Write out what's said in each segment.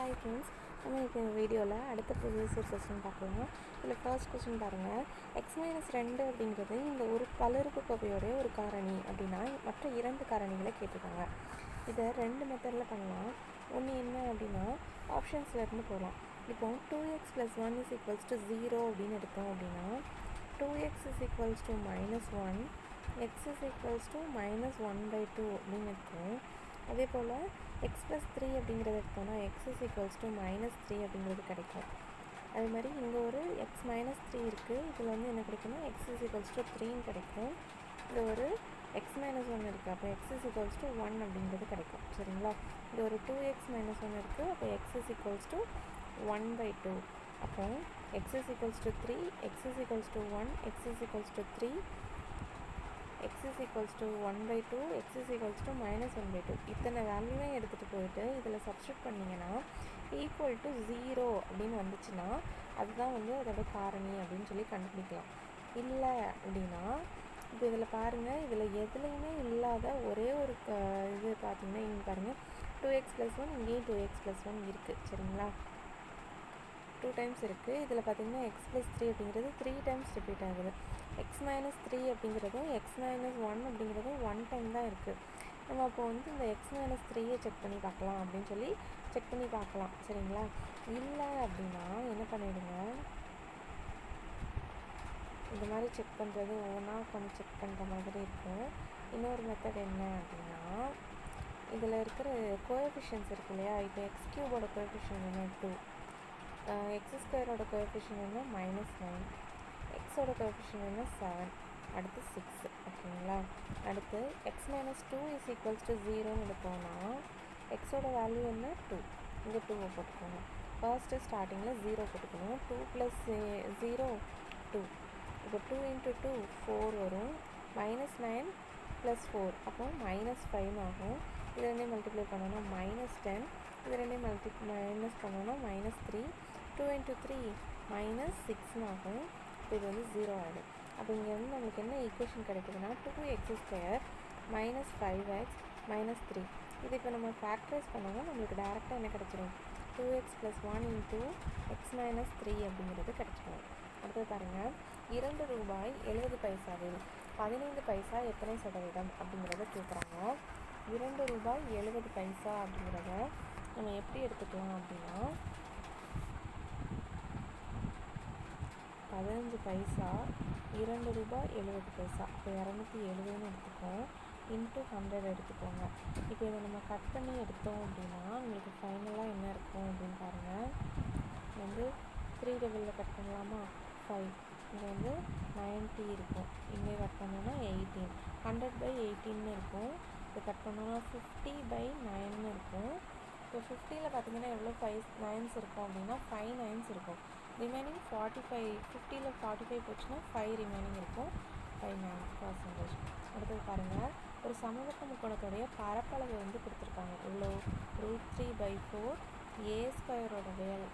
Hi friends, நம்ம இப்போ வீடியோவில் அடுத்த ப்ரீவியஸ் இயர் கொஸ்டின் பார்க்கலாம். இதில் ஃபர்ஸ்ட் கொஸ்டின் பாருங்கள். x-2 அப்படிங்கிறது இந்த ஒரு பல்லுறுப்புக்கோவையோடைய ஒரு காரணி அப்படின்னா மற்ற 2 காரணிகளை கேட்டிருக்காங்க. இதை 2 மெத்தடில் பண்ணலாம். ஒன்று என்ன அப்படின்னா ஆப்ஷன்ஸில் இருந்து போகலாம். இப்போ 2x + 1 = 0 அப்படின்னு எடுத்தோம் அப்படின்னா 2x = -1, x = -1/2 அப்படின்னு இருக்கும். அதே போல் x + 3 அப்படிங்கிறத எடுத்தோம்னா x -3 அப்படிங்கிறது கிடைக்கும். அது மாதிரி இங்கே ஒரு x - 3 இருக்குது. இதில் வந்து என்ன கிடைக்குன்னா x 3 கிடைக்கும். இது ஒரு x - 1 இருக்குது. அப்போ x 1 அப்படிங்கிறது கிடைக்கும். சரிங்களா? இது ஒரு 2x - 1 இருக்குது. அப்போ x 1/2. அப்போ x 3, x 1, x 3, x 1/2, x -1/2. இத்தனை வேல்யூவே எடுத்துகிட்டு போயிட்டு இதில் சப்ஸ்டியூட் பண்ணிங்கன்னா =0 அப்படின்னு வந்துச்சுன்னா அதுதான் வந்து அதோட காரணி அப்படின்னு சொல்லி கண்டுபிடிக்கலாம். இல்லை அப்படின்னா இப்போ இதில் பாருங்கள், இதில் எதுலேயுமே இல்லாத ஒரே ஒரு இது பார்த்திங்கன்னா இங்கே பாருங்கள் 2x + 1, இங்கேயும் 2x + 1 இருக்குது. சரிங்களா? 2 டைம்ஸ் இருக்குது. இதில் பார்த்திங்கன்னா x + 3 அப்படிங்கிறது 3 டைம்ஸ் ரிப்பீட் ஆகுது. x - 3 அப்படிங்கிறதும் x - 1 அப்படிங்கிறதும் 1 டைம் தான் இருக்குது. நம்ம அப்போ வந்து இந்த x - 3யை செக் பண்ணி பார்க்கலாம் அப்படின்னு சொல்லி செக் பண்ணி பார்க்கலாம். சரிங்களா? இல்லை அப்படின்னா என்ன பண்ணிவிடுங்க, இந்த மாதிரி செக் பண்ணுறது ஒவ்வொன்றா கொஞ்சம் செக் பண்ணுற மாதிரி இருக்கும். இன்னொரு மெத்தட் என்ன அப்படின்னா இதில் இருக்கிற கோஎஃபிஷியன்ட்ஸ் இருக்கு இல்லையா? இப்போ x³ கோஎஃபிஷியன்ட் என்ன 2, x² கோஎஃபிஷியன்ட் என்ன -9, x கோஎஃபிஷியன்ட் என்ன 7, அடுத்து 6. ஓகேங்களா? அடுத்து x - 2 = 0ன்னு எடுத்தோம்னா எக்ஸோட வேல்யூ என்ன 2, இங்கே 2 போட்டுக்கணும். ஃபர்ஸ்ட்டு ஸ்டார்டிங்கில் 0 போட்டுக்கணும். 2 + 0 2. இப்போ 2 × 2 4 வரும். -9 + 4 அப்போ -5 ஆகும். இது ரெண்டையும் மல்டிப்ளை பண்ணோன்னா -10, இது ரெண்டையும் மைனஸ் பண்ணோன்னா -3. 2 × 3 -6 ஆகும். இப்போ இது வந்து 0 ஆகிடும். அப்போ இங்கே வந்து நம்மளுக்கு என்ன ஈக்குவேஷன் கிடைக்குதுன்னா 2x² - 5x - 3. இது இப்போ நம்ம ஃபேக்டரைஸ் பண்ணோம்னா நம்மளுக்கு டேரெக்டாக என்ன கிடச்சிரும், 2x + 1 × x - 3 அப்படிங்கிறது கிடச்சிடும். அடுத்தது பாருங்கள், ₹2.70 15 பைசா எத்தனை சதவீதம் அப்படிங்கிறத கேட்குறாங்க. ₹2.70 அப்படிங்கிறத நம்ம எப்படி எடுத்துக்கலாம் அப்படின்னா 15 பைசா ₹2.70. இப்போ 270ன்னு எடுத்துக்கோம். × 100 எடுத்துக்கோங்க. இப்போ இதை நம்ம கட் பண்ணி எடுத்தோம் அப்படின்னா உங்களுக்கு ஃபைனலாக என்ன இருக்கும் அப்படின்னு பாருங்கள். வந்து 3 டபுளில் கட் பண்ணலாமா? 5. இங்கே வந்து 90 இருக்கும். இங்கே கட் பண்ணோன்னா 18. 100/18ன்னு இருக்கும். இதை கட் பண்ணோன்னா 50/9ன்னு இருக்கும். இப்போ 50ல் பார்த்திங்கன்னா எவ்வளோ 5 9s இருக்கும் அப்படின்னா 5 9s இருக்கும். ரிமைனிங் 45. 50ல் 45 போச்சுன்னா 5 ரிமைனிங் இருக்கும். 5 9%. அடுத்தது பாருங்கள், ஒரு சமபக்க முக்கோணத்துடைய பரப்பளவு வந்து கொடுத்துருக்காங்க. இவ்வளோ √3/4. a²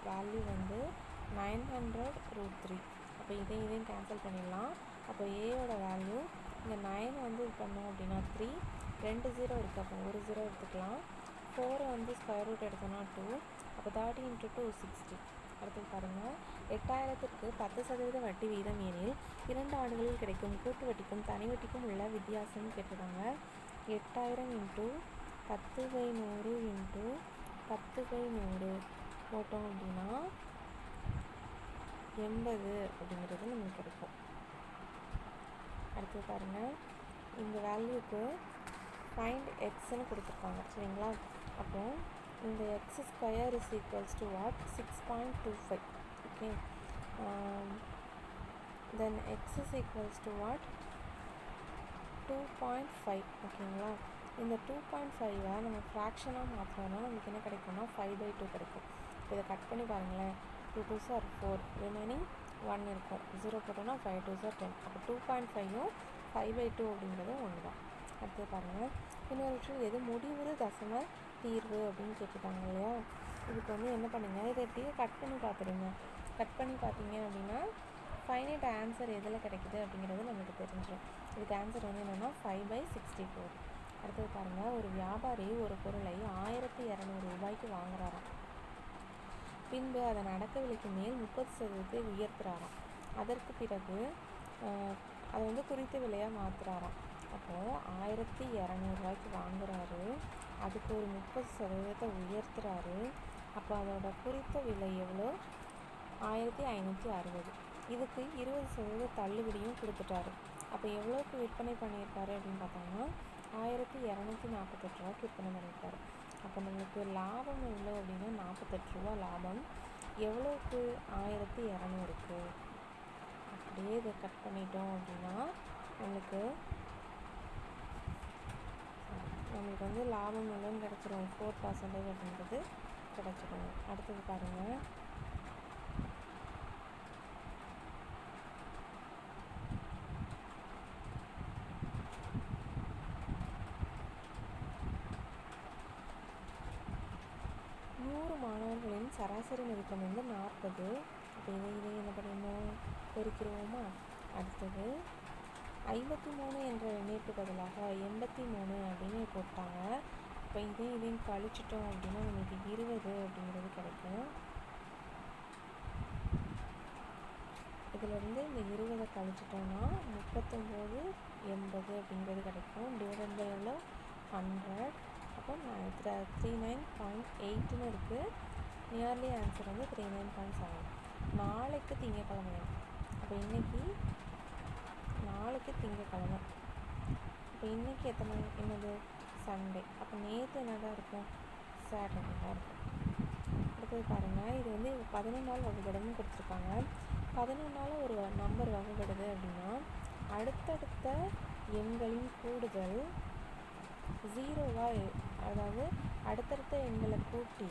வேல்யூ வந்து 900√3. அப்போ இதையும் கேன்சல் பண்ணிடலாம். அப்போ ஏயோட வேல்யூ இந்த 9 வந்து இது பண்ணோம் அப்படின்னா 3, 2 0 இருக்குது. அப்போ ஒரு 0 எடுத்துக்கலாம். 4 வந்து ஸ்கொயர் ரூட் எடுத்தோன்னா 2. அப்போ 30 × 2 60. அடுத்தது பாருங்கள், 8000க்கு 10% வட்டி வீதம் எனில் 2 ஆண்டுகளில் கிடைக்கும் கூட்டு வட்டிக்கும் தனி வட்டிக்கும் உள்ள வித்தியாசம் கேட்டிருக்காங்க. 8000 × 10/100 × 10/100 போட்டோம் அப்படின்னா 80 அப்படிங்கிறது நமக்கு கிடைக்கும். அடுத்தது பாருங்கள், இந்த வேல்யூக்கு ஃபைண்ட் எக்ஸ்ன்னு கொடுத்துருக்காங்க. சரிங்களா? அப்போ இந்த x² = what? 6.25. Okay. Then x = what? 2.5. ஓகேங்களா? இந்த 2.5 நம்ம ஃப்ராக்ஷனாக மாற்றினோன்னா நமக்கு என்ன கிடைக்கும்னா 5/2 கிடைக்கும். இதை கட் பண்ணி பாருங்களேன். 2 2s are 4, ரிமைனிங் 1 இருக்கும். 0 போட்டோன்னா 5 2s are 10. அப்போ 2.5ம் 5/2 அப்படிங்கிறதும் 1 தான். அடுத்தது பாருங்கள், இன்னொரு விஷயம், எது முடிவுறு தசம தீர்வு அப்படின்னு கேட்டுட்டாங்க இல்லையா? இதுக்கு வந்து என்ன பண்ணுங்கள், இதை எப்படியே கட் பண்ணி பார்த்துடுங்க. கட் பண்ணி பார்த்தீங்க அப்படின்னா ஃபைனைட் ஆன்சர் எதில் கிடைக்குது அப்படிங்கிறது நமக்கு தெரிஞ்சிடும். இதுக்கு ஆன்சர் வந்து என்னென்னா 5/64. அடுத்தது பாருங்கள், ஒரு வியாபாரி ஒரு பொருளை 1200 ரூபாய்க்கு வாங்குறாராம். பின்பு அதன் அடக்க விலைக்கு மேல் 30% உயர்த்துறாராம். அதற்கு பிறகு அதை வந்து குறித்த விலையாக மாற்றுறாராம். அப்போது 1200 வாங்குறாரு, அதுக்கு ஒரு 30% உயர்த்துறாரு. அப்போ அதோட குறித்த விலை எவ்வளோ? 1560. இதுக்கு 20% தள்ளுபடியும் கொடுத்துட்டாரு. அப்போ எவ்வளோக்கு விற்பனை பண்ணியிருக்காரு அப்படின்னு பார்த்தோம்னா 1248 விற்பனை பண்ணியிருக்காரு. அப்போ நம்மளுக்கு லாபம் எவ்வளோ அப்படின்னா 48 லாபம். எவ்வளோக்கு? 1200க்கு. அப்படியே இதை கட் பண்ணிட்டோம் அப்படின்னா நம்மளுக்கு வந்து லாபம் எவ்வளோன்னு கிடச்சிரும், 4% அப்படின்றது கிடச்சிடும். அடுத்தது பாருங்கள், மாணவர்களின் சராசரி மதிப்பெண் வந்து 40. அப்போ இதை என்ன பண்ணணும், பெருக்கிடுவோமா? அடுத்தது 53 என்ற எண்ணிற்கு பதிலாக 83 அப்படின்னு போட்டாங்க. இப்போ இதையும் கழிச்சிட்டோம் அப்படின்னா நமக்கு 20 அப்படிங்கிறது கிடைக்கும். இதிலிருந்து இந்த 20 கழிச்சிட்டோம்னா 39 80 அப்படிங்கிறது கிடைக்கும். டிவைடட் பை எவ்வளோ? 100. அப்போ 39.8ன்னு இருக்குது. நியர்லி ஆன்சர் வந்து 39.7. நாளைக்கு திங்கக்கிழமையா? அப்போ நாளைக்கு திங்கக்கிழமை. இப்போ இன்றைக்கி என்னது? சண்டே. அப்போ நேற்று என்னதான் இருக்கும்? சாட்டர்டே தான் இருக்கும். அடுத்தது பாருங்கள், இது வந்து 11 வகுபடுன்னு கொடுத்துருக்காங்க. 11 ஒரு நம்பர் வகுபடுது அப்படின்னா அடுத்தடுத்த எண்களின் கூடுதல் 0வாக, அதாவது அடுத்தடுத்த எண்களை கூட்டி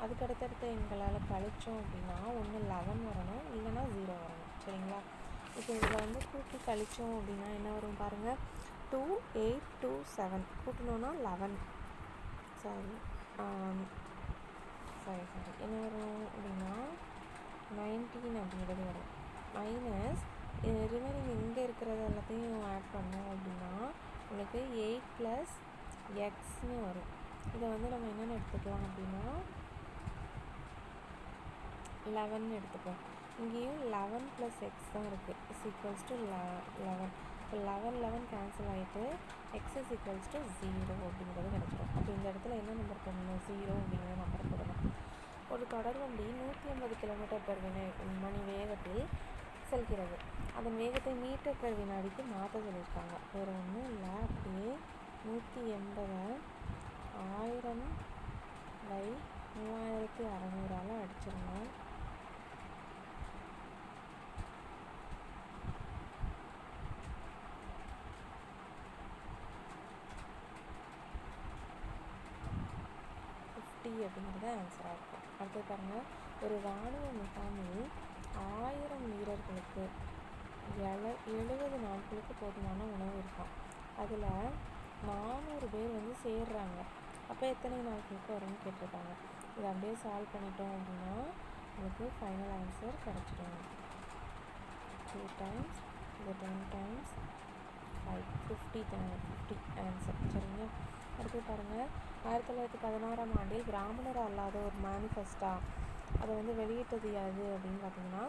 அதுக்கு அடுத்தடுத்த எண்களால் கழித்தோம் அப்படின்னா ஒன்று 11 வரணும், இல்லைன்னா 0 வரணும். சரிங்களா? இப்போ இதில் வந்து கூட்டி கழித்தோம் அப்படின்னா என்ன வரும் பாருங்கள், 2827 கூட்டணுன்னா 11 சாரி என்ன வரும் அப்படின்னா 19 அப்படிங்கிறது வரும். மைனஸ் ரிமைனிங் இங்கே இருக்கிறது எல்லாத்தையும் ஆட் பண்ணோம் அப்படின்னா உங்களுக்கு 8 + xன்னு வரும். இதை வந்து நம்ம என்னென்னு எடுத்துக்கலாம் அப்படின்னா 11 எடுத்துப்போம். இங்கேயும் 11 + x தான் இருக்குது, = 11. இப்போ 11 கேன்சல் ஆகிட்டு x = 0 அப்படிங்கிறது கிடச்சிடும். அப்போ இந்த இடத்துல என்ன நம்பர் போடணும்? 0 அப்படிங்கிற நம்பர் போடணும். ஒரு தொடர்வண்டி 150 km/மணி வேகத்தில் செல்கிறது. அதன் வேகத்தை மீட்டர் வினாடிக்கு மாற்ற சொல்லியிருக்காங்க. வேறு ஒன்றும் இல்லை, அப்படியே 180 1000/3600 அடிச்சிடணும். அப்படிங்கிறது ஆன்சராக இருக்கும். அடுத்து பாருங்கள், ஒரு இராணுவ முகாமில் 1000 வீரர்களுக்கு 70 நாட்களுக்கு போதுமான உணவு இருக்கும். அதில் 400 பேர் வந்து சேர்றாங்க. அப்போ எத்தனை நாட்களுக்கு வரும்னு கேட்டிருக்காங்க. இதை அப்படியே சால்வ் பண்ணிட்டோம் அப்படின்னா நமக்கு ஃபைனல் ஆன்சர் கிடச்சிடும். 2 டைம்ஸ் இது 10 டைம்ஸ் 5 50 ஆன்சர். சரிங்க? அடுத்து பாருங்கள், 1916ஆம் ஆண்டில் பிராமணர் அல்லாத ஒரு மேனிஃபெஸ்டா அதை வந்து வெளியிட்டது யாது அப்படின்னு பார்த்தீங்கன்னா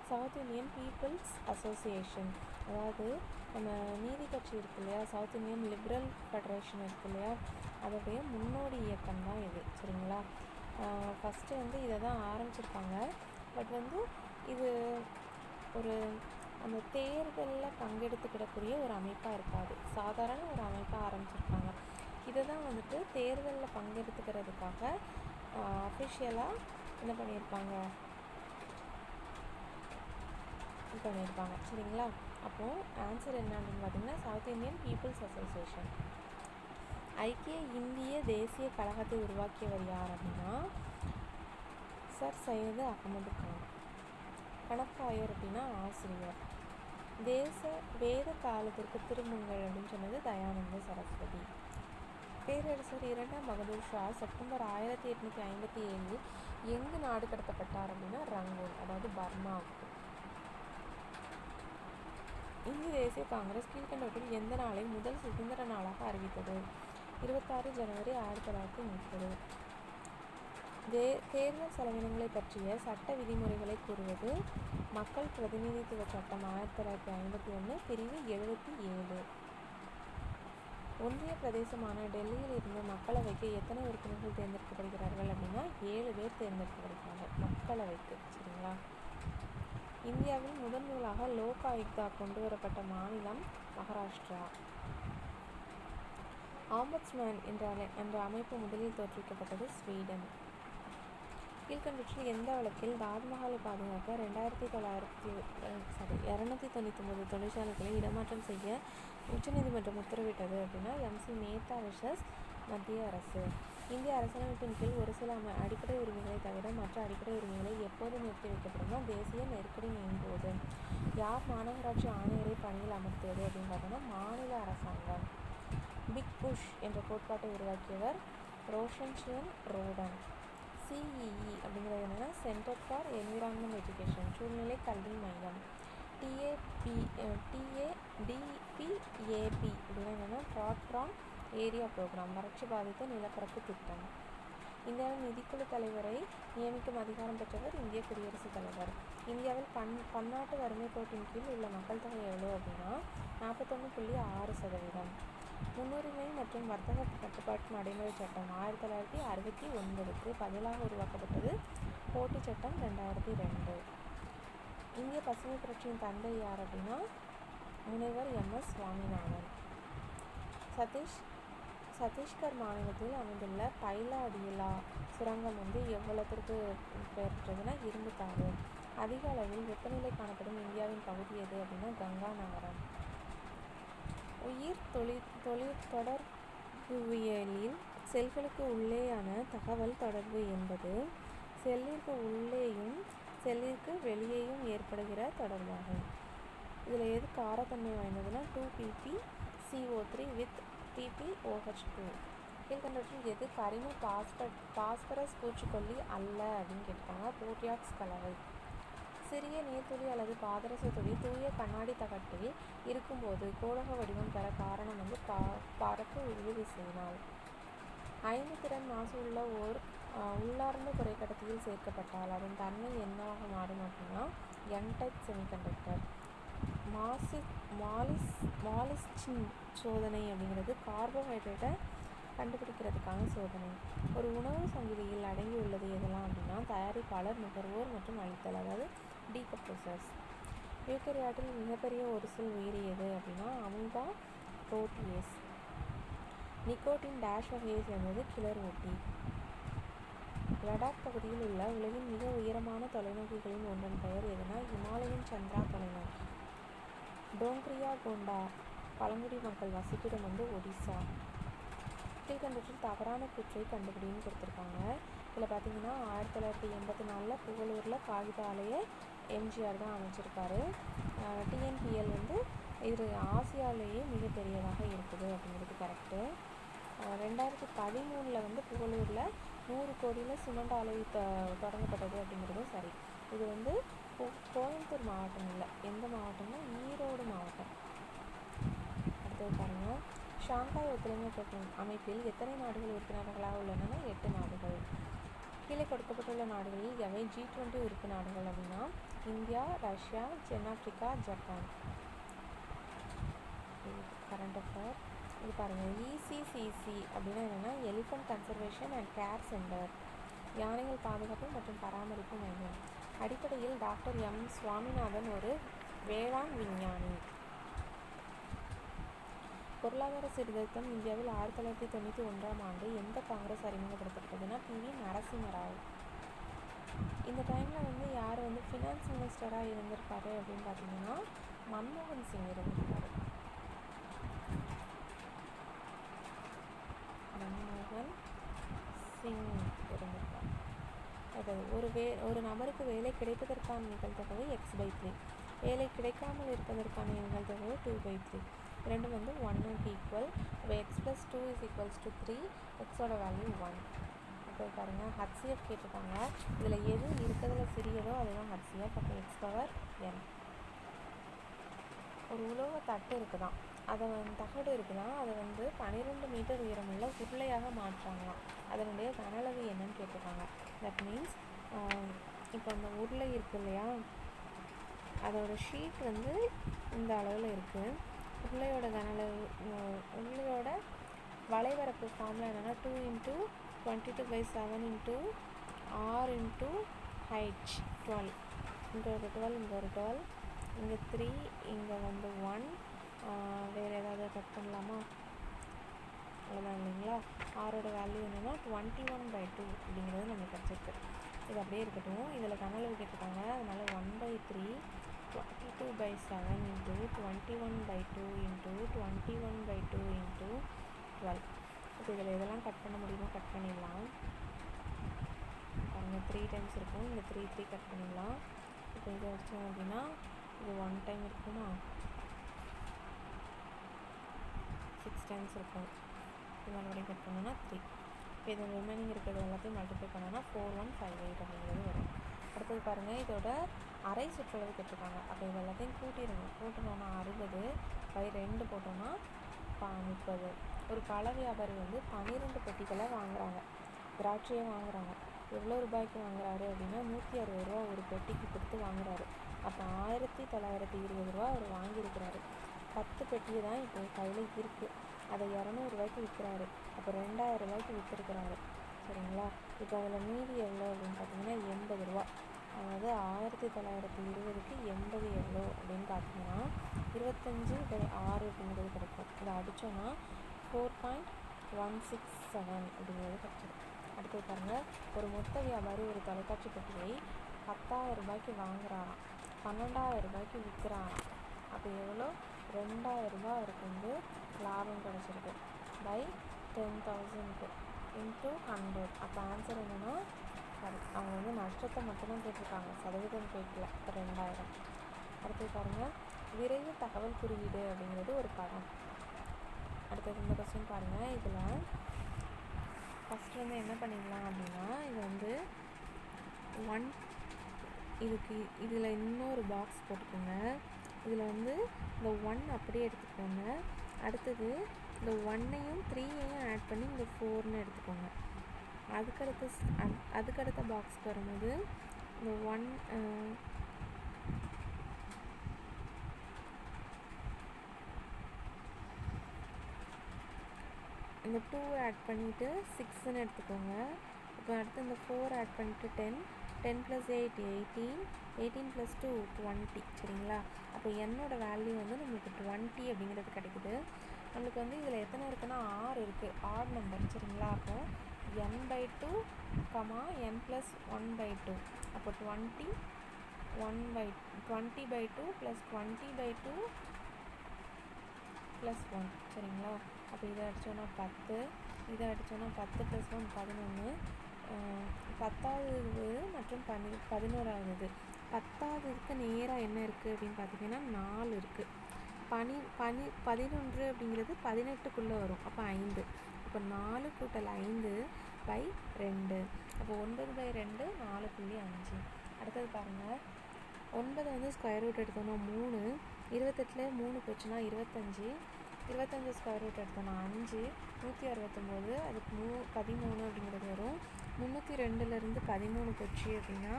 சவுத் இந்தியன் பீப்புள்ஸ் அசோசியேஷன். அதாவது நம்ம நீதி கட்சி இருக்கு இல்லையா, சவுத் இந்தியன் லிபரல் ஃபெடரேஷன் இருக்கு இல்லையா, அதோடைய முன்னோடி இயக்கம் தான் இது. சரிங்களா? ஃபஸ்ட்டு வந்து இதை தான் ஆரம்பிச்சிருப்பாங்க. பட் வந்து இது ஒரு அந்த தேர்தலில் பங்கெடுத்துக்கிடக்கூடிய ஒரு அமைப்பாக இருக்காது, சாதாரண ஒரு அமைப்பாக ஆரம்பிச்சிருப்பாங்க. இதை தான் வந்துட்டு தேர்தலில் பங்கெடுத்துக்கிறதுக்காக அஃபிஷியலாக என்ன பண்ணியிருப்பாங்க. சரிங்களா? அப்போது ஆன்சர் என்ன அப்படின்னு பார்த்தீங்கன்னா சவுத் இந்தியன் பீப்புள்ஸ் அசோசியேஷன். ஐக்கிய இந்திய தேசிய கழகத்தை உருவாக்கியவர் யார் அப்படின்னா சர் சையது அகமது கான். கணக்காயர் அப்படின்னா ஆசிரியர். வேத காலத்திற்கு திரும்புங்கள் அப்படின்னு சொன்னது தயானந்த சரஸ்வதி. பேரரசர் 2ஆம் பகதூர் ஷா செப்டம்பர் 1857 எங்கு நாடு கடத்தப்பட்டார் அப்படின்னா ரங்கூன், அதாவது பர்மாவுக்கு. இந்திய தேசிய காங்கிரஸ் கீழ்கண்டவற்றில் எந்த நாளை முதல் சுதந்திர நாளாக அறிவித்தது? 26 ஜனவரி 1930. தேர்தல் செலவினங்களை பற்றிய சட்ட விதிமுறைகளை கூறுவது மக்கள் பிரதிநிதித்துவ சட்டம் 1951 பிரிவு 77. ஒன்றிய பிரதேசமான டெல்லியில் இருந்து மக்களவைக்கு எத்தனை உறுப்பினர்கள் தேர்ந்தெடுக்கப்படுகிறார்கள் அப்படின்னா 7 பேர் தேர்ந்தெடுக்கப்படுகிறாங்க மக்களவைக்கு. சரிங்களா? இந்தியாவில் முதன்முதலாக லோக் ஆயுக்தா கொண்டு வரப்பட்ட மாநிலம் மகாராஷ்டிரா. ஆம்பட்ஸ்மேன் என்ற அமைப்பு முதலில் தோற்றுவிக்கப்பட்டது ஸ்வீடன். கீழ்கண்டவற்றில் எந்த வழக்கில் தாஜ்மஹாலை பாதுகாக்க 299 தொழிற்சாலைகளை இடமாற்றம் செய்ய உச்சநீதிமன்றம் உத்தரவிட்டது அப்படின்னா MC மேத்தா வெர்சஸ் மத்திய அரசு. இந்திய அரசியலமைப்பின் கீழ் ஒரு சில அடிப்படை உரிமைகளை தவிர மற்ற அடிப்படை உரிமைகளை எப்போது நிறுத்தி வைக்கப்படும்னா தேசிய நெருக்கடி போது. யார் மாநகராட்சி ஆணையரை பணியில் அமர்த்துவது அப்படின்னு பார்த்தோம்னா மாநில அரசாங்கம். பிக் புஷ் என்ற கோட்பாட்டை உருவாக்கியவர் ரோஷன்ஷியன் ரோடன். CEE அப்படிங்கிறது என்னென்னா சென்டர் ஃபார் என்விரான்மெண்ட் எஜுகேஷன் சூழ்நிலை கல்வி மையம். DPAP அப்படின்னா என்னென்னா ட்ராட் ஏரியா ப்ரோக்ராம் வறட்சி பாதித்த நிலப்பரப்பு திட்டம். இந்தியாவின் நிதிக்குழு தலைவரை நியமிக்கும் அதிகாரம் பெற்றவர் இந்திய குடியரசுத் தலைவர். இந்தியாவில் பன்னாட்டு வறுமை கோட்டின் கீழ் உள்ள மக்கள் தொகை எவ்வளோ அப்படின்னா 41.6%. முன்னுரிமை மற்றும் வர்த்தக கட்டுப்பாட்டு நடைமுறை சட்டம் 1969க்கு பதிலாக உருவாக்கப்பட்டது. போட்டி சட்டம் 2002. இந்திய பசுமை புரட்சியின் தந்தை யார் அப்படின்னா முனைவர் MS சுவாமிநாதன். சத்தீஸ்கர் மாநிலத்தில் அமைந்துள்ள பைலாடிலா சுரங்கம் எவ்வளத்திற்கு பெயர் பெற்றதுன்னா இரும்புத்தாது. அதிக அளவில் வெப்பநிலை காணப்படும் இந்தியாவின் பகுதி எது அப்படின்னா கங்கா நகரம். உயிர் தொடர்புவியலில் செல்களுக்கு உள்ளேயான தகவல் தொடர்பு என்பது செல்லிற்கு உள்ளேயும் செல்லிற்கு வெளியேயும் ஏற்படுகிற தொடர்பாகும். இதில் எது காரத்தன்மை வாய்ந்ததுன்னா 2ppCO3 with PPOH2. கீழ்கண்டவற்றில் எது கரிம பாஸ்பரஸ் பூச்சிக்கொல்லி அல்ல அப்படின்னு கேட்டாங்க. போர்டியாக்ஸ் கலவை. சிறிய நீர்த்துளி அல்லது பாதரச துளி தூய கண்ணாடி தகட்டில் இருக்கும்போது கோளக வடிவம் பெற காரணம் பரப்பு இழுவிசையினால். 5 திறன் மாசு உள்ள ஓர் உள்ளார்ந்த குறைக்கடத்தியில் சேர்க்கப்பட்டால் அதன் தன்மை என்னவாக மாறும் அப்படின்னா N-டைப் செமிகண்டக்டர். மாலிஸ்டின் சோதனை அப்படிங்கிறது கார்போஹைட்ரேட்டை கண்டுபிடிக்கிறதுக்கான சோதனை. ஒரு உணவு சங்கிலியில் அடங்கியுள்ளது எதெல்லாம் அப்படின்னா தயாரிப்பாளர், நுகர்வோர் மற்றும் அழித்தல், அதாவது டீகம்போசர்ஸ். யூகரியாட்டில் மிகப்பெரிய ஒரு செல் உயிரியது அப்படின்னா அமீபா புரோட்டியேஸ். நிக்கோட்டின் டேஷ் வகையை சேர்ந்தது கிளர் ஊட்டி. லடாக் பகுதியில் உள்ள உலகின் மிக உயரமான தொலைநோக்கிகளின் ஒன்றன் பெயர் எதுனா ஹிமாலயன் சந்திரா தொலைநோக்கி. டோங்க்ரியா கோண்டா பழங்குடி மக்கள் வசிப்பிடம் ஒடிசா. கீழ்கண்டவற்றில் தவறான கூற்றை கண்டுபிடின்னு கொடுத்துருக்காங்க. இதில் பார்த்தீங்கன்னா 1984 புகழூரில் காகித ஆலையை எம்ஜிஆர் தான் அமைச்சிருக்காரு. TNPL இது ஆசியாவிலேயே மிகப்பெரியதாக இருக்குது அப்படிங்கிறது கரெக்டு. 2013 புகழூரில் 100 கோடியில் சிமெண்ட் ஆலை தொடங்கப்பட்டது அப்படிங்கிறதும் சரி. இது கோயம்புத்தூர் மாவட்டம் இல்லை, எந்த மாவட்டம்னா ஈரோடு மாவட்டம். அடுத்தது பாருங்கள், ஷாங்காய் ஒத்துழைப்பு அமைப்பில் எத்தனை நாடுகள் உறுப்பினர்களாக உள்ளன? 8 நாடுகள். கீழே கொடுக்கப்பட்டுள்ள நாடுகளில் எவை G20 உறுப்பு நாடுகள் அப்படின்னா இந்தியா, ரஷ்யா, தென்னாப்பிரிக்கா, ஜப்பான். கரண்ட் அஃபேர் இது பாருங்கள். ECCC அப்படின்னா என்னென்னா elephant conservation and care centre, யானைகள் பாதுகாப்பு மற்றும் பராமரிப்பு மையம். அடிப்படையில் டாக்டர் M சுவாமிநாதன் ஒரு வேளாண் விஞ்ஞானி. பொருளாதார சீர்திருத்தம் இந்தியாவில் 1991 எந்த காங்கிரஸ் அறிமுகப்படுத்தப்பட்டதுன்னா PV நரசிம்மராவ். இந்த டைமில் யார் ஃபினான்ஸ் மினிஸ்டராக இருந்திருக்காரு அப்படின்னு பார்த்தீங்கன்னா மன்மோகன் சிங் இருந்திருக்காரு. ஒரு நபருக்கு வேலை கிடைப்பதற்கான நிகழ்தகவு x/3, வேலை கிடைக்காமல் இருப்பதற்கான நிகழ்தகவு 2/3. ரெண்டும் 1க்கு ஈக்குவல். இப்போ x+2 = 3, எக்ஸோட வேல்யூ 1. இப்போ பாருங்கள், HCF கேட்டிருக்காங்க. இதில் எது இருக்கிறதுல சிறியதோ அதுதான் HCF. அப்போ x⁴n. ஒரு உலோக தட்டு இருக்குதான், தகடு இருக்குதான், அதை 12 மீட்டர் உயரமுள்ள உருளையாக மாற்றாங்களாம். அதனுடைய கன அளவு என்னன்னு கேட்டிருக்காங்க. தட் மீன்ஸ் இப்போ அந்த உருளை இருக்குது இல்லையா, அதோட ஷீட் வந்து இந்த அளவில் இருக்குது. உருளையோட கன அளவு, உருளையோட வளைவரப்பு ஃபார்முலா என்னென்னா 2 × 22/7 × r × h 12. இங்கே ஒரு 12, இங்கே ஒரு 12, இங்கே 3, இங்கே வந்து 1. வேறு ஏதாவது கட் பண்ணலாமா? அவ்வளோதான் இல்லைங்களா. ஆரோட வேல்யூ என்னென்னா 21/2 அப்படிங்கிறது நமக்கு கிடச்சிருக்கு. இது அப்படியே இருக்கட்டும். இதில் கனளவு கேட்டிருக்காங்க, அதனால் 1/3 22/7 × 21/2 × 21/2 × 12. இப்போ இதில் எதெல்லாம் கட் பண்ண முடியுமோ கட் பண்ணிடலாம். பாருங்கள் 3 டைம்ஸ் இருக்கும், இங்கே 3 கட் பண்ணிடலாம். இப்போ இதை வச்சோம் அப்படின்னா இது 1 டைம் இருக்குமா, 6 டைம்ஸ் இருக்கும். இது மறுபடியும் கட் பண்ணோன்னா 3. இப்போ இதோட ரிமைனிங் இருக்கிறது எல்லாத்தையும் மல்டிப்ளை பண்ணோன்னா 4158 அப்படிங்கிறது வரும். அடுத்தது பாருங்கள், இதோட அரை சுற்றளவு கேட்டிருக்காங்க. அப்போ இது எல்லாத்தையும் கூட்டணும்னா 60/2 போட்டோன்னா 30. ஒரு பழ வியாபாரி வந்து 12 பெட்டிகளை வாங்குறாங்க, திராட்சையை வாங்குறாங்க. எவ்வளோ ரூபாய்க்கு வாங்குறாரு அப்படின்னா 160 ரூபா ஒரு பெட்டிக்கு கொடுத்து வாங்குறாரு. அப்போ 1920 ரூபா அவர் வாங்கியிருக்கிறாரு. 10 பெட்டியை தான் இப்போ கையில் இருக்குது. அதை 200 ரூபாய்க்கு விற்கிறாரு. அப்போ 2000 ரூபாய்க்கு விற்றுருக்கிறாரு. சரிங்களா. இப்போ அதில் மீதி எவ்வளோ அப்படின்னு பார்த்தீங்கன்னா 80 ரூபா. அதாவது 1920க்கு 80 எவ்வளோ அப்படின்னு பார்த்தீங்கன்னா 25/6 அப்படிங்கிறது கிடைக்கும். இதை அடித்தோன்னா 4.167 அப்படிங்கிறது கிடைச்சிடும். அடுத்தது பாருங்கள், ஒரு மொத்த வியாபாரி ஒரு தொலைக்காட்சி பெட்டியை 10,000 ரூபாய்க்கு வாங்குறாராம், 12,000 ரூபாய்க்கு விற்கிறாராம். அப்போ எவ்வளோ? 2,000 ரூபாய் அவருக்கு வந்து லாபம் கிடச்சிருக்கு. பை 10,000 × 100. அப்போ ஆன்சர் என்னென்னா அவங்க வந்து நஷ்டத்தை மட்டும்தான் கேட்டிருக்காங்க, சதவீதம் கேட்கல. இப்போ 2000. அடுத்தது பாருங்கள், விரைவு தகவல் குறியீடு அப்படிங்கிறது ஒரு படம். அடுத்தது இந்த கொஸ்டின் பாருங்கள். இதில் ஃபஸ்ட்டு வந்து என்ன பண்ணிடலாம் அப்படின்னா, இது வந்து 1 இதில் இன்னொரு பாக்ஸ் போட்டுக்கோங்க. இதில் வந்து இந்த 1 அப்படியே எடுத்துக்கோங்க. அடுத்தது இந்த 1ஐயும் 3ஐயும் ஆட் பண்ணி இந்த 4ன்னு எடுத்துக்கோங்க. அதுக்கடுத்த பாக்ஸ்க்கு வரும்போது இந்த 1 இந்த 2 ஆட் பண்ணிவிட்டு 6ன்னு எடுத்துக்கோங்க. இப்போ அடுத்து இந்த 4 ஆட் பண்ணிவிட்டு 10 + 8 18 18 + 2 20. சரிங்களா. அப்போ என்னோட வேல்யூ வந்து நம்மளுக்கு 20 அப்படிங்கிறது கிடைக்குது. நம்மளுக்கு வந்து இதில் எத்தனை இருக்குன்னா 6 இருக்குது, ஆட் நம்பர். சரிங்களா. அப்போ n/2, n + 1/2. அப்போ 20/2 + 20/2 + 1. சரிங்களா. அப்போ இதை அடித்தோன்னா 10, இதை அடித்தோன்னா 10 + 1 11. 10வது மற்றும் 11வது. 10வதுக்கு நேராக என்ன இருக்குது அப்படின்னு பார்த்தீங்கன்னா 4 இருக்குது. 11 அப்படிங்கிறது 18க்குள்ளே வரும். அப்போ 5. அப்போ 4 + 5/2. அப்போ 9/2 4.5. அடுத்தது பாருங்கள், 9 வந்து ஸ்கொயர் ரூட் எடுத்தோன்னா 3. 28ல் 3 போச்சுன்னா 25. 25 ஸ்கொயர் ரூட் எடுத்தோன்னா 5. 169 அதுக்கு 13 அப்படிங்கிறது வரும். 302லேருந்து 13 போச்சு அப்படின்னா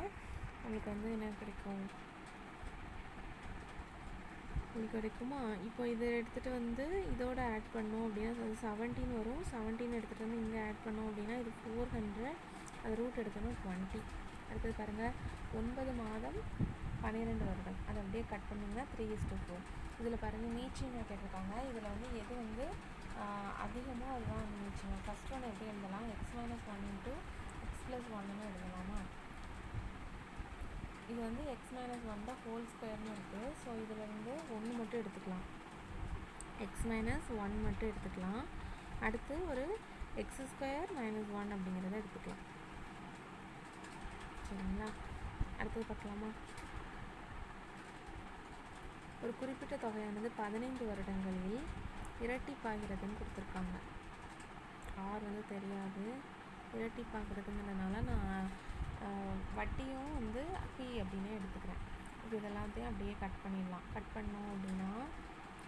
நம்மளுக்கு வந்து என்ன கிடைக்கும்? உங்களுக்கு கிடைக்குமா? இப்போ இதை எடுத்துகிட்டு வந்து இதோட ஆட் பண்ணோம் அப்படின்னா அது 17 வரும். 17 எடுத்துகிட்டு வந்து இங்கே ஆட் பண்ணோம் அப்படின்னா இது 400. அது ரூட் எடுத்தோன்னா 20. அடுத்தது பாருங்கள், 9 மாதம் 12 வருடம். அதை அப்படியே கட் பண்ணிங்கன்னா 3:4. இதில் பாருங்கள், மீச்சிங்க கேட்டிருக்காங்க. இதில் வந்து எது வந்து அதிகமாக அதுதான் வந்து மீச்சிங்க. ஃபஸ்ட் ஒன்று எப்படி எழுதலாம்? x - 1 × x + 1ன்னு எழுதலாமா? இது வந்து x - 1 தான் ஹோல் ஸ்கொயர்னு இருக்குது. ஸோ இதில் வந்து 1 மட்டும் எடுத்துக்கலாம், x - 1 மட்டும் எடுத்துக்கலாம். அடுத்து ஒரு x² - 1 அப்படிங்கிறத எடுத்துக்கலாம். சரிங்களா. அடுத்தது பார்க்கலாமா? ஒரு குறிப்பிட்ட தொகையானது 15 வருடங்களில் இரட்டிப்பாகிறதுன்னு கொடுத்துருக்காங்க. ஆர் வந்து தெரியாது, இரட்டிப்பாகிறதுங்கிறதுனால நான் வட்டியும் வந்து p அப்படின்னே எடுத்துக்கிறேன். இப்போ இதெல்லாத்தையும் அப்படியே கட் பண்ணிடலாம். கட் பண்ணோம் அப்படின்னா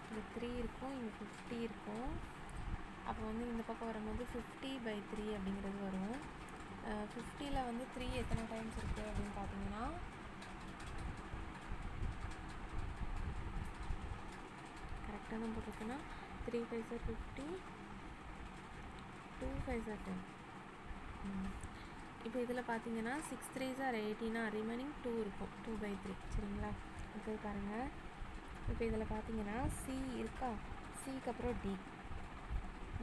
இங்கே 3 இருக்கும், இங்கே 50 இருக்கும். அப்போ வந்து இந்த பக்கம் வரும்போது 50/3 அப்படிங்கிறது வரும். 50ல் வந்து 3 எத்தனை டைம்ஸ் இருக்குது அப்படின்னு பார்த்தீங்கன்னா கரெக்டாக தான் போட்டிருக்குன்னா 3 5 are 50, 2 5 are 10. இப்போ இதில் பார்த்தீங்கன்னா 6 3s are 18, ரிமைனிங் 2 இருக்கும், 2/3. சரிங்களா? இப்போ பாருங்கள், இப்போ இதில் பார்த்தீங்கன்னா சி இருக்கா, சிக்கு அப்புறம் டி,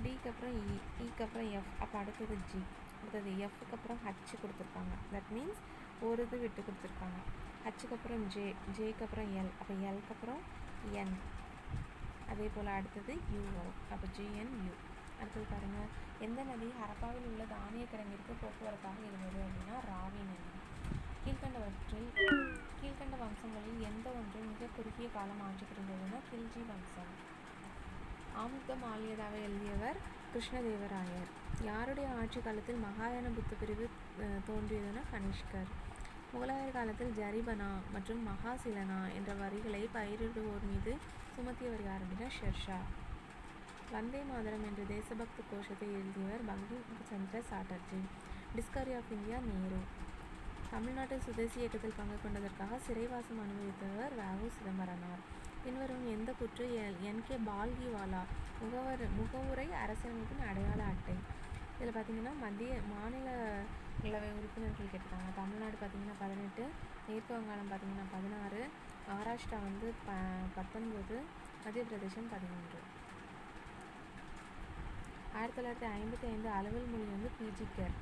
டிக்கு அப்புறம் இ, இக்கு அப்புறம் எஃப், அப்போ அடுத்தது ஜி, அடுத்தது எஃப்க்கு அப்புறம் ஹச் கொடுத்துருக்காங்க. தட் மீன்ஸ் ஒரு இது விட்டு கொடுத்துருக்காங்க. ஹச்சுக்கு அப்புறம் ஜே, ஜேக்கு அப்புறம் எல், அப்போ எல்க்கு அப்புறம் என், அதே போல் அடுத்தது யூ வரும். அப்போ ஜிஎன்யூ. அடுத்தது பாருங்கள், எந்த நதி ஹரப்பாவில் உள்ள தானிய கிடங்கிற்கு போக்குவரத்தாக இருந்தது அப்படின்னா ராவி நதி. கீழ்கண்ட வம்சங்களில் எந்த ஒன்று மிக குறுகிய காலம் ஆட்சி புரிந்ததுன்னா கில்ஜி வம்சம். ஆமுக்தம் ஆலியதாவை எழுதியவர் கிருஷ்ணதேவராயர். யாருடைய ஆட்சி காலத்தில் மகாயான புத்த பிரிவு தோன்றியதுன்னா கனிஷ்கர். முகலாயர் காலத்தில் ஜரிபனா மற்றும் மகாசிலனா என்ற வரிகளை பயிரிடுவோர் மீது சுமத்தியவர் யார் அப்படின்னா ஷெர்ஷா. வந்தே மாதரம் என்ற தேசபக்த கோஷத்தை எழுதியவர் Bankim Chandra Chatterjee. Discovery of India Nehru. தமிழ்நாட்டில் சுதேசி இயக்கத்தில் பங்கு கொண்டதற்காக சிறைவாசம் அனுபவித்தவர் வ.உ. சிதம்பரனார். பின்வரும் எந்த புற்று என்.கே. பால்கிவாலா முகவுரை அரசியலமைப்பின் அடையாள அட்டை. இதில் பார்த்திங்கன்னா மாநிலங்களவை உறுப்பினர்கள் கேட்டிருக்காங்க. தமிழ்நாடு பார்த்திங்கன்னா 18, மேற்கு வங்காளம் பார்த்திங்கன்னா 16, மகாராஷ்டிரா வந்து 19, மத்திய பிரதேசம் 13. 1955 அலுவல் மொழி வந்து பிஜிகர்.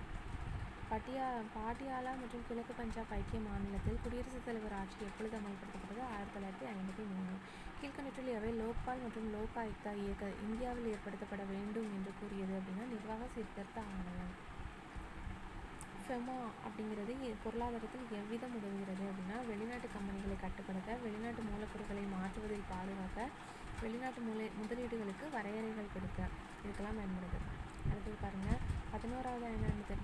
பாட்டியாலா மற்றும் கிழக்கு பஞ்சாப் ஐக்கிய மாநிலத்தில் குடியரசுத் தலைவர் ஆட்சி எப்பொழுது அமல்படுத்தப்பட்டது? 1953. கீழ்கண்டற்றில் எவை லோக்பால் மற்றும் லோக் ஆயுக்தா இயக்க இந்தியாவில் ஏற்படுத்தப்பட வேண்டும் என்று கூறியது அப்படின்னா நிர்வாக சீர்திருத்த ஆணையம். ஃபெமா அப்படிங்கிறது பொருளாதாரத்தில் எவ்விதம் உதவுகிறது அப்படின்னா வெளிநாட்டு கம்பெனிகளை கட்டுப்படுத்த, வெளிநாட்டு மூலப்பொருட்களை மாற்றுவதில் பாதுகாக்க, வெளிநாட்டு முதலீடுகளுக்கு வரையறைகள் கொடுக்க, இதுக்கெல்லாம் பயன்படுது. அடுத்தது பாருங்கள், 11வது ஐந்தாண்டு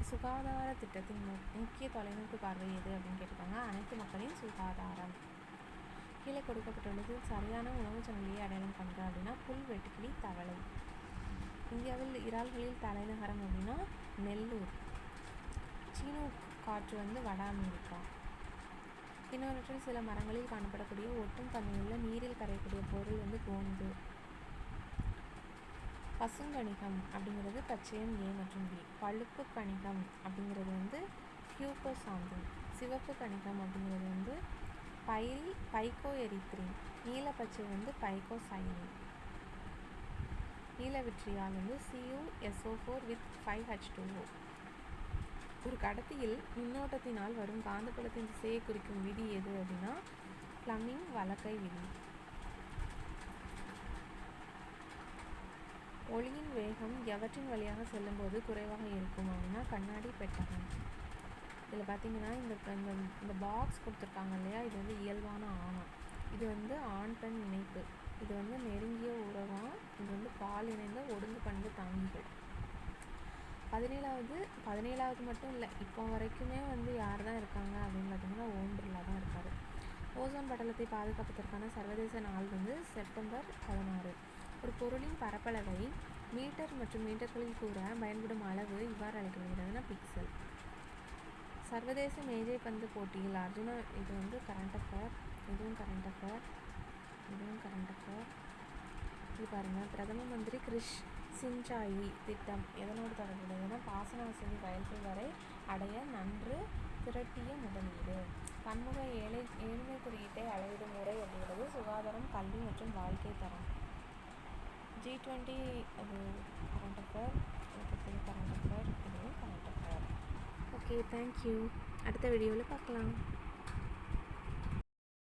சுகாதார திட்டத்தின் முக்கிய தொலைநோக்கு பார்வை எது அப்படின்னு கேட்டிருக்காங்க. அனைத்து மக்களின் சுகாதாரம். கீழே கொடுக்கப்பட்டுள்ளது சரியான உணவு சங்கிலியை அடையாளம் காண்க அப்படின்னா புல், வெட்டுக்கிளி, தவளை. இந்தியாவில் இறால்களில் தலைநகரம் அப்படின்னா நெல்லூர். சீனூக் காற்று வந்து வட அமெரிக்கா. பின்னவற்றில் சில மரங்களில் காணப்படக்கூடிய ஒட்டும் தன்மையுள்ள நீரில் கரையக்கூடிய பொருள் வந்து கோந்து. பசுங்கணிகம் அப்படிங்கிறது பச்சையம் ஏ மற்றும் பி. பழுப்பு கணிகம் அப்படிங்கிறது வந்து ஹியூகோசாந்தின். சிவப்பு கணிகம் அப்படிங்கிறது வந்து பைகோ எரித்ரின். நீலப்பச்சை வந்து பைகோசைனின். நீலவிட்ரியால் வந்து CuSO4 with 5H2O. ஒரு கடத்தியில் மின்னோட்டத்தினால் வரும் காந்தப்புலத்தின் திசையை குறிக்கும் விதி எது அப்படின்னா ஃப்ளமிங் வலக்கை விதி. ஒளியின் வேகம் எவற்றின் வழியாக செல்லும்போது குறைவாக இருக்கும் அப்படின்னா கண்ணாடி பெட்டகம். இதில் பார்த்தீங்கன்னா இந்த பாக்ஸ் கொடுத்துருக்காங்க இல்லையா, இது வந்து இயல்பான ஆணம். இது வந்து ஆண் பெண் இணைப்பு. இது வந்து நெருங்கிய உறவம். இது வந்து பால் இணைந்த ஒடுங்கு பண்பு தாங்கிகள். 17வது மட்டும் இல்லை, இப்போ வரைக்குமே வந்து யார் தான் இருக்காங்க அப்படின்னு பார்த்தீங்கன்னா ஓம் பிர்லா தான் இருக்கார். ஓசோன் படலத்தை பாதுகாப்பதற்கான சர்வதேச நாள் வந்து செப்டம்பர் 16. ஒரு பொருளின் பரப்பளவை மீட்டர் மற்றும் மீட்டர்களில் கூற பயன்படும் அளவு இவ்வாறு அழைக்கப்படுகிறதுனா பிக்சல். சர்வதேச மேஜை பந்து போட்டியில் அர்ஜுனா, இது வந்து கரண்ட் அஃபேர், இதுவும் கரண்ட் அஃபேர், இதுவும் கரண்ட் அஃபேர். இது பாருங்கள், பிரதம மந்திரி கிரிஷ் சிஞ்சாயி திட்டம் எதனோடு தொடர்புடையதுன்னா பாசன வசதி வயல்கள் வரை அடைய நன்று திரட்டிய முதலீடு. பன்முக ஏழ்மை குறியீட்டை அளவிடும் முறை அப்படிங்கிறது சுகாதாரம், கல்வி மற்றும் வாழ்க்கை தரம். G20 அது கரண்ட் அஃபேர், இதுக்கு கரண்ட் அஃபேர், இதுவும் கரண்ட் அஃபேர். Okay, thank you. அடுத்த வீடியோவில் பார்க்கலாம்.